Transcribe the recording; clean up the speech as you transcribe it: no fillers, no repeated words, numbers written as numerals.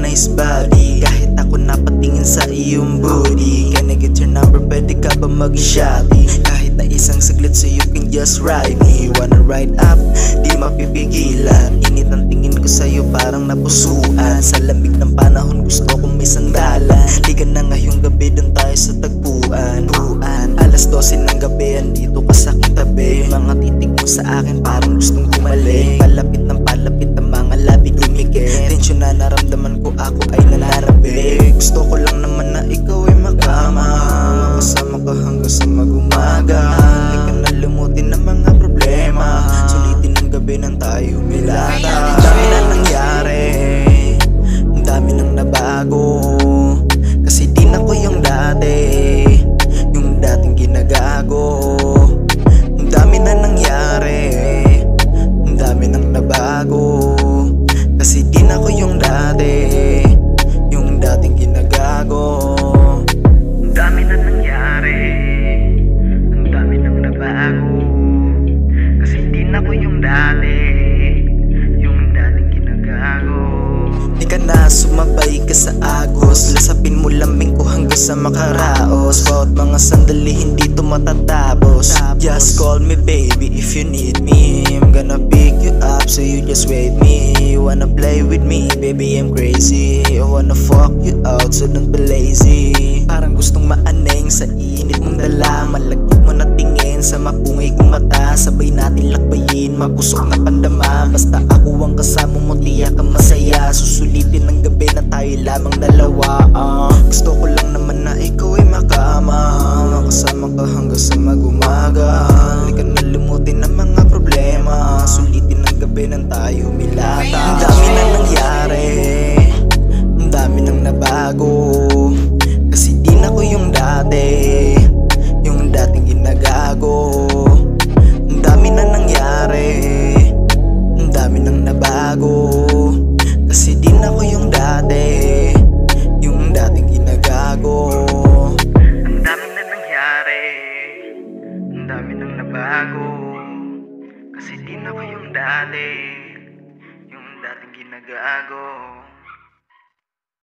Nice body, kahit ako napatingin sa iyong booty. Can I get your number, pwede ka ba mag-shotty? Kahit na isang saglit so you can just ride me. Wanna ride up, di mapipigilan. Init ang tingin ko sa'yo parang napusuan. Sa lamig ng panahon gusto kong may sandalan. Liga na ngayong gabi dun tayo sa tagpuan. Alas 12 ng gabi, andito ka sa aking tabi. Mga titig mo sa akin parang gustong bumalik. Palapit ng mga labi dumikit. Tensyon na naramdaman ko, ako ay nananabik. Gusto ko lang naman na ikaw ay makama, makasama ka hanggang sa mag-umaga. Hindi ka nalimutin ng mga problema, sulitin ng gabi nang tayo humilata. Ang dami na nangyari, ang dami nang nabago. Kasi di na ko yung dati, yung dating ginagago. Ang dami na nangyari, ang dami nang nabago. Kasi di na ko yung dati, yung dating ginagago. Ang dami na nangyari, ang dami nang nabago. Kasi di na ko yung dati, yung dating ginagago. Di ka na sumabay ka sa agos, lasapin mo laming ko hanggang sa makaraos. Bawat mga sandali hindi to matatapos. Just call me baby if you need me. I'm gonna pick you up so you just wait me. You wanna play with me, baby I'm crazy. I wanna fuck you out so don't be lazy. Parang gustong maaneng sa init mong dala. Malagkit mo na tingin sa mapungay kong mata. Sabay natin lakbayin, mapusok na pandama. Basta ako ang kasama mo, tiyak ang masaya. Susulitin ng gabi na tayo lamang dalawa. Gusto ko lang naman na ikaw ay makama, makasama ka hanggang sa mag-umaga. Hindi ka nalimutin ng mga problema, sulitin ng gabi nang tayo humilata. Ang dami nang nangyari, ang dami nang nabago. Kasi di na ko yung dati, yung dating ginagago. Ang dami na nangyari, ang dami nang nabago. Kasi di na ko yung dati, yung dating ginagago. Ang dami na nangyari, ang dami nang nabago. Kasi di na ko yung dati, yung dating ginagago.